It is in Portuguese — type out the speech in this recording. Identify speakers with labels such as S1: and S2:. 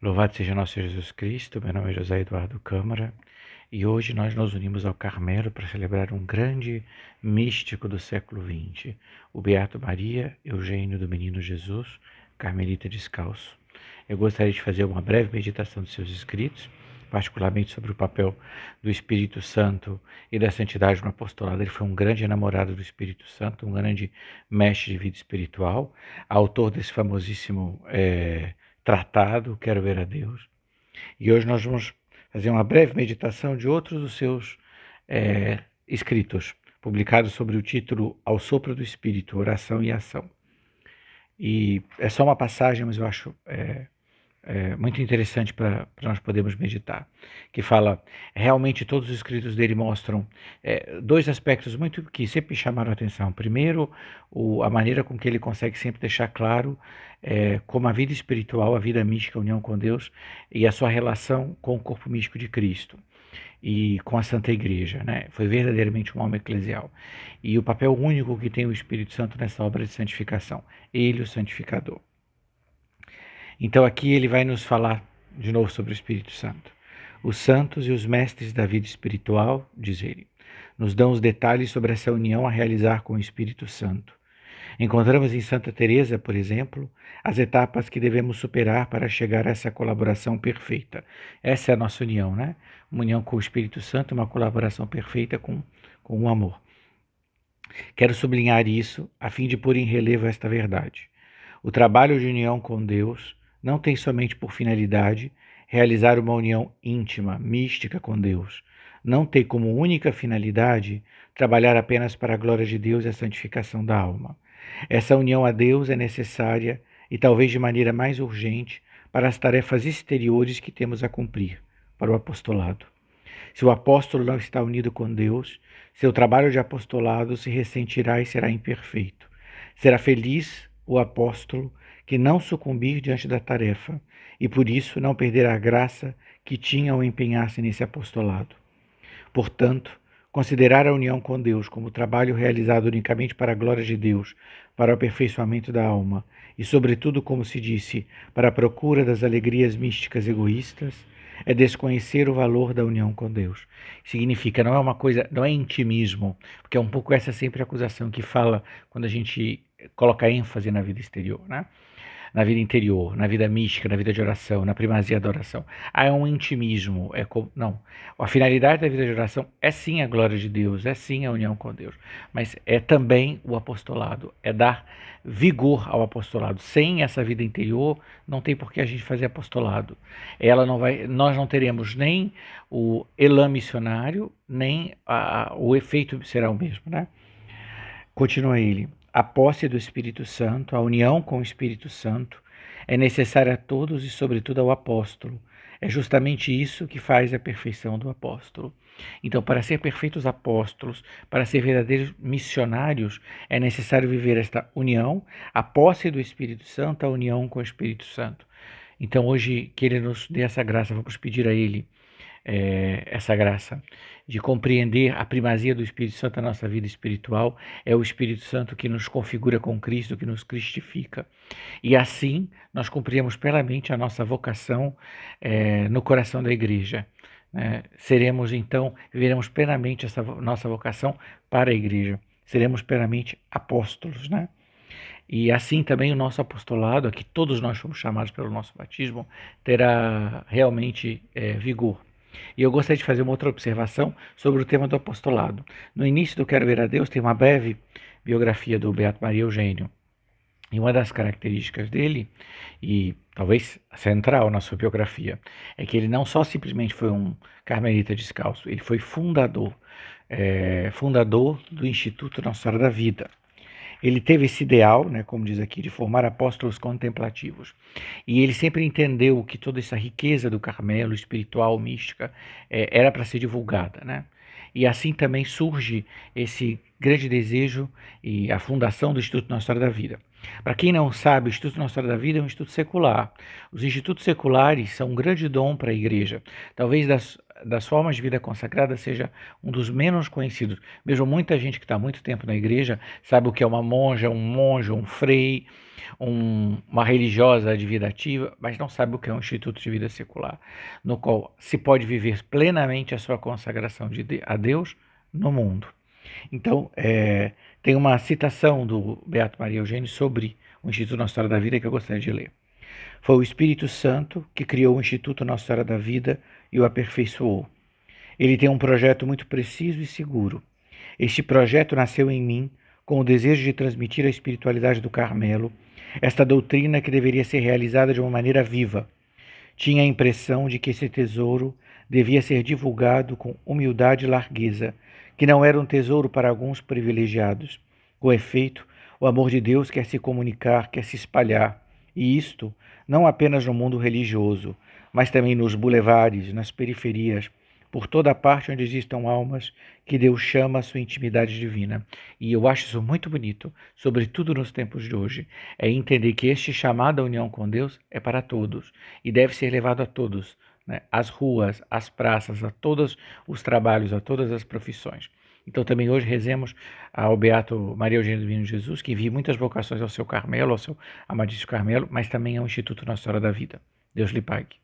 S1: Louvado seja nosso Jesus Cristo, meu nome é José Eduardo Câmara e hoje nós nos unimos ao Carmelo para celebrar um grande místico do século XX, o Beato Maria Eugênio do Menino Jesus, carmelita descalço. Eu gostaria de fazer uma breve meditação dos seus escritos, particularmente sobre o papel do Espírito Santo e da santidade no apostolado. Ele foi um grande enamorado do Espírito Santo, um grande mestre de vida espiritual, autor desse famosíssimo tratado, Quero Ver a Deus. E hoje nós vamos fazer uma breve meditação de outros dos seus escritos, publicados sobre o título Ao Sopro do Espírito, Oração e Ação. E é só uma passagem, mas eu acho muito interessante para nós podermos meditar, que fala, realmente todos os escritos dele mostram dois aspectos muito que sempre me chamaram a atenção. Primeiro, a maneira com que ele consegue sempre deixar claro como a vida espiritual, a vida mística, a união com Deus e a sua relação com o corpo místico de Cristo e com a Santa Igreja, né? Foi verdadeiramente um homem eclesial. E o papel único que tem o Espírito Santo nessa obra de santificação, ele o santificador. Então aqui ele vai nos falar de novo sobre o Espírito Santo. Os santos e os mestres da vida espiritual, diz ele, nos dão os detalhes sobre essa união a realizar com o Espírito Santo. Encontramos em Santa Teresa, por exemplo, as etapas que devemos superar para chegar a essa colaboração perfeita. Essa é a nossa união, né? Uma união com o Espírito Santo, uma colaboração perfeita com o amor. Quero sublinhar isso a fim de pôr em relevo esta verdade. O trabalho de união com Deus não tem somente por finalidade realizar uma união íntima, mística com Deus. Não tem como única finalidade trabalhar apenas para a glória de Deus e a santificação da alma. Essa união a Deus é necessária e talvez de maneira mais urgente para as tarefas exteriores que temos a cumprir, para o apostolado. Se o apóstolo não está unido com Deus, seu trabalho de apostolado se ressentirá e será imperfeito. Será feliz o apóstolo que não sucumbir diante da tarefa e por isso não perderá a graça que tinha ao empenhar-se nesse apostolado. Portanto, considerar a união com Deus como trabalho realizado unicamente para a glória de Deus, para o aperfeiçoamento da alma e, sobretudo, como se disse, para a procura das alegrias místicas egoístas, é desconhecer o valor da união com Deus. Significa, não é uma coisa, não é intimismo, porque é um pouco essa sempre a acusação que fala quando a gente coloca ênfase na vida exterior, né? Na vida interior, na vida mística, na vida de oração, na primazia da oração. É um intimismo, não. A finalidade da vida de oração é sim a glória de Deus, é sim a união com Deus, mas é também o apostolado, é dar vigor ao apostolado. Sem essa vida interior, não tem por que a gente fazer apostolado. Nós não teremos nem o elan missionário, nem o efeito será o mesmo, né? Continua ele. A posse do Espírito Santo, a união com o Espírito Santo, é necessária a todos e, sobretudo, ao apóstolo. É justamente isso que faz a perfeição do apóstolo. Então, para ser perfeitos apóstolos, para ser verdadeiros missionários, é necessário viver esta união, a posse do Espírito Santo, a união com o Espírito Santo. Então, hoje, que ele nos dê essa graça, vamos pedir a ele essa graça de compreender a primazia do Espírito Santo na nossa vida espiritual. É o Espírito Santo que nos configura com Cristo, que nos cristifica. E assim nós cumpriremos plenamente a nossa vocação no coração da igreja. Seremos então, viveremos plenamente essa nossa vocação para a igreja. Seremos plenamente apóstolos, né? E assim também o nosso apostolado, a que todos nós fomos chamados pelo nosso batismo, terá realmente vigor. E eu gostaria de fazer uma outra observação sobre o tema do apostolado. No início do Quero Ver a Deus tem uma breve biografia do Beato Maria Eugênio. E uma das características dele, e talvez central na sua biografia, é que ele não só simplesmente foi um carmelita descalço, ele foi fundador do Instituto Nossa Senhora da Vida. Ele teve esse ideal, né, como diz aqui, de formar apóstolos contemplativos. E ele sempre entendeu que toda essa riqueza do Carmelo, espiritual, mística, era para ser divulgada, né? E assim também surge esse grande desejo e a fundação do Instituto Nossa Senhora da Vida. Para quem não sabe, o Instituto Nossa Senhora da Vida é um instituto secular. Os institutos seculares são um grande dom para a igreja. Talvez das formas de vida consagrada seja um dos menos conhecidos. Mesmo muita gente que está há muito tempo na igreja sabe o que é uma monja, um monge, um frei, uma religiosa de vida ativa, mas não sabe o que é um instituto de vida secular, no qual se pode viver plenamente a sua consagração a Deus no mundo. Então, tem uma citação do Beato Maria Eugênio sobre o Instituto Nossa Senhora da Vida que eu gostaria de ler. Foi o Espírito Santo que criou o Instituto Nossa Senhora da Vida e o aperfeiçoou. Ele tem um projeto muito preciso e seguro. Este projeto nasceu em mim com o desejo de transmitir a espiritualidade do Carmelo, esta doutrina que deveria ser realizada de uma maneira viva. Tinha a impressão de que esse tesouro devia ser divulgado com humildade e largueza, que não era um tesouro para alguns privilegiados. Com efeito, o amor de Deus quer se comunicar, quer se espalhar, e isto não apenas no mundo religioso, mas também nos bulevares, nas periferias, por toda parte onde existam almas que Deus chama à sua intimidade divina. E eu acho isso muito bonito, sobretudo nos tempos de hoje, é entender que este chamado à união com Deus é para todos e deve ser levado a todos, né? Às ruas, às praças, a todos os trabalhos, a todas as profissões. Então também hoje rezemos ao Beato Maria Eugênia do Menino Jesus, que envia muitas vocações ao seu Carmelo, ao seu amadíssimo Carmelo, mas também ao Instituto Nossa Senhora da Vida. Deus lhe pague.